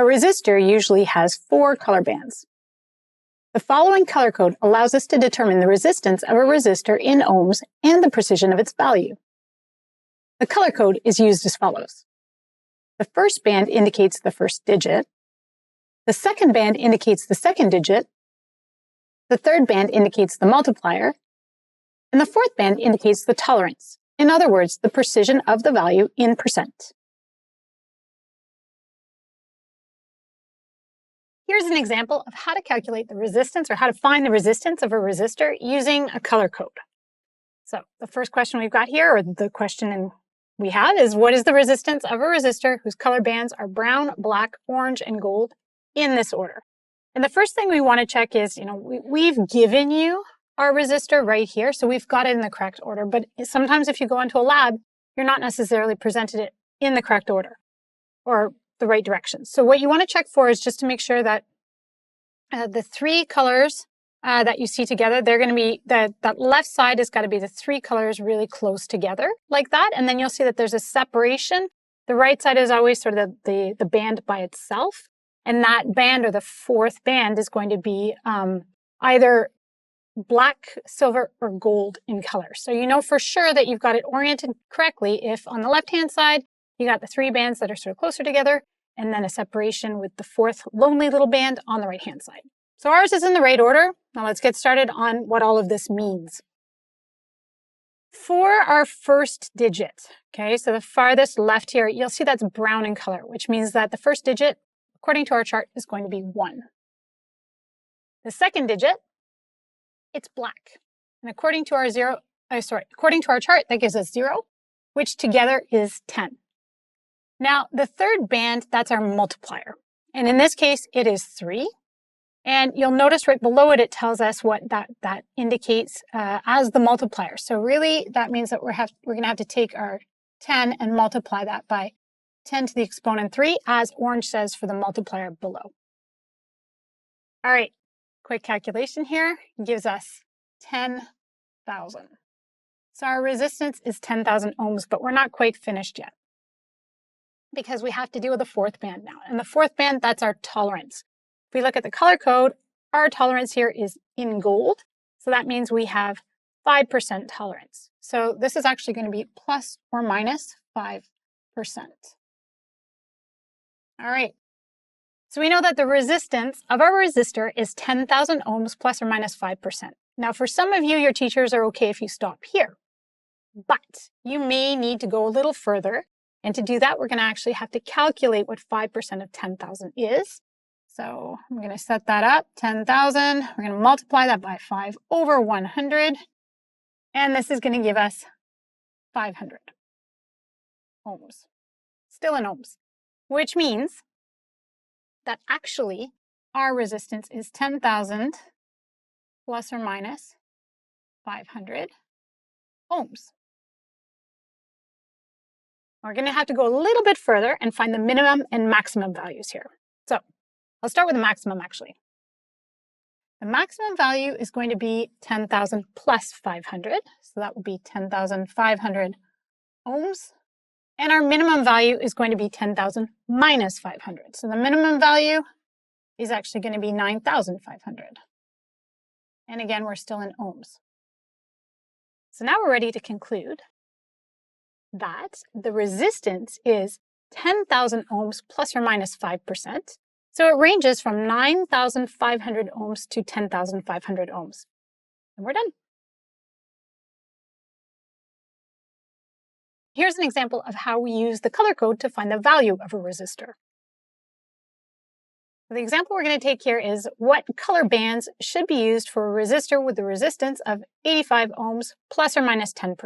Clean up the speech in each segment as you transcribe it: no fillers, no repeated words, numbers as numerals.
A resistor usually has 4 color bands. The following color code allows us to determine the resistance of a resistor in ohms and the precision of its value. The color code is used as follows. The first band indicates the first digit. The second band indicates the second digit. The third band indicates the multiplier. And the fourth band indicates the tolerance. In other words, the precision of the value in percent. Here's an example of how to calculate the resistance or how to find the resistance of a resistor using a color code. So the first question we've got here, or the question we have, is what is the resistance of a resistor whose color bands are brown, black, orange, and gold in this order? And the first thing we want to check is, we've given you our resistor right here, so we've got it in the correct order. But sometimes if you go into a lab, you're not necessarily presented it in the correct order or the right direction. So what you want to check for is just to make sure that the 3 colors that you see together, they're going to be, that left side has got to be the 3 colors really close together like that. And then you'll see that there's a separation. The right side is always sort of the band by itself. And that band, or the fourth band, is going to be either black, silver, or gold in color. So you know for sure that you've got it oriented correctly if on the left-hand side, you got the 3 bands that are sort of closer together, and then a separation with the 4th lonely little band on the right-hand side. So ours is in the right order. Now let's get started on what all of this means. For our first digit, okay, so the farthest left here, you'll see that's brown in color, which means that the first digit, according to our chart, is going to be 1. The second digit, it's black. And according to our chart, that gives us 0, which together is 10. Now, the third band, that's our multiplier. And in this case, it is 3. And you'll notice right below it, it tells us what that indicates as the multiplier. So really, that means that we're going to have to take our 10 and multiply that by 10 to the exponent 3, as orange says for the multiplier below. All right, quick calculation here gives us 10,000. So our resistance is 10,000 ohms, but we're not quite finished yet, because we have to deal with the 4th band now. And the 4th band, that's our tolerance. If we look at the color code, our tolerance here is in gold. So that means we have 5% tolerance. So this is actually going to be plus or minus 5%. All right. So we know that the resistance of our resistor is 10,000 ohms plus or minus 5%. Now, for some of you, your teachers are okay if you stop here. But you may need to go a little further. And to do that, we're going to actually have to calculate what 5% of 10,000 is. So I'm going to set that up, 10,000. We're going to multiply that by 5 over 100. And this is going to give us 500 ohms, still in ohms, which means that actually our resistance is 10,000 plus or minus 500 ohms. We're going to have to go a little bit further and find the minimum and maximum values here. So I'll start with the maximum, actually. The maximum value is going to be 10,000 plus 500. So that will be 10,500 ohms. And our minimum value is going to be 10,000 minus 500. So the minimum value is actually going to be 9,500. And again, we're still in ohms. So now we're ready to conclude that the resistance is 10,000 ohms plus or minus 5%. So it ranges from 9,500 ohms to 10,500 ohms. And we're done. Here's an example of how we use the color code to find the value of a resistor. The example we're going to take here is what color bands should be used for a resistor with a resistance of 85 ohms plus or minus 10%.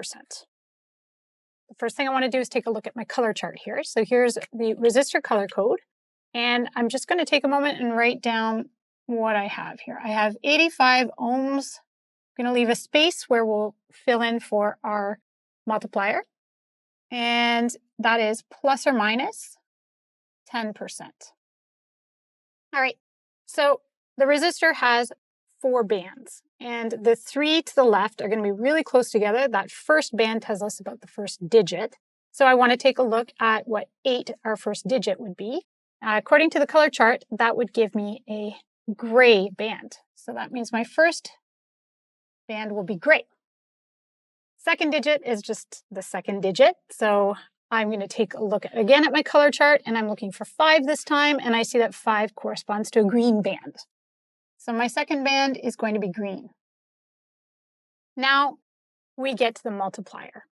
The first thing I want to do is take a look at my color chart here. So here's the resistor color code. And I'm just going to take a moment and write down what I have here. I have 85 ohms. I'm going to leave a space where we'll fill in for our multiplier. And that is plus or minus 10%. All right, so the resistor has 4 bands. And the 3 to the left are going to be really close together. That first band tells us about the first digit. So I want to take a look at what 8, our first digit, would be. According to the color chart, that would give me a gray band. So that means my first band will be gray. Second digit is just the second digit. So I'm going to take a look again at my color chart, and I'm looking for 5 this time, and I see that 5 corresponds to a green band. So my second band is going to be green. Now we get to the multiplier.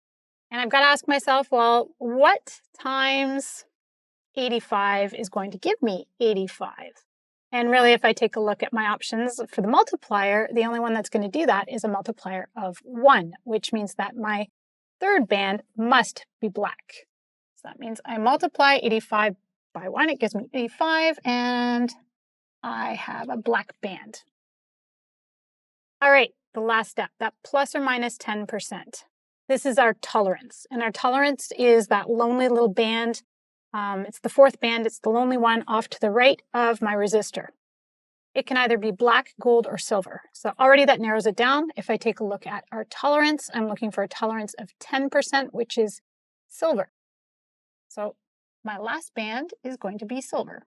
And I've got to ask myself, well, what times 85 is going to give me 85? And really, if I take a look at my options for the multiplier, the only one that's going to do that is a multiplier of 1, which means that my third band must be black. So that means I multiply 85 by 1. It gives me 85, and I have a black band. All right, the last step, that plus or minus 10%. This is our tolerance, and our tolerance is that lonely little band. It's the fourth band. It's the lonely one off to the right of my resistor. It can either be black, gold, or silver. So already that narrows it down. If I take a look at our tolerance, I'm looking for a tolerance of 10%, which is silver. So my last band is going to be silver.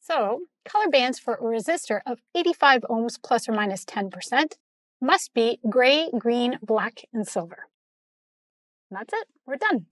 So color bands for a resistor of 85 ohms plus or minus 10% must be gray, green, black, and silver. And that's it. We're done.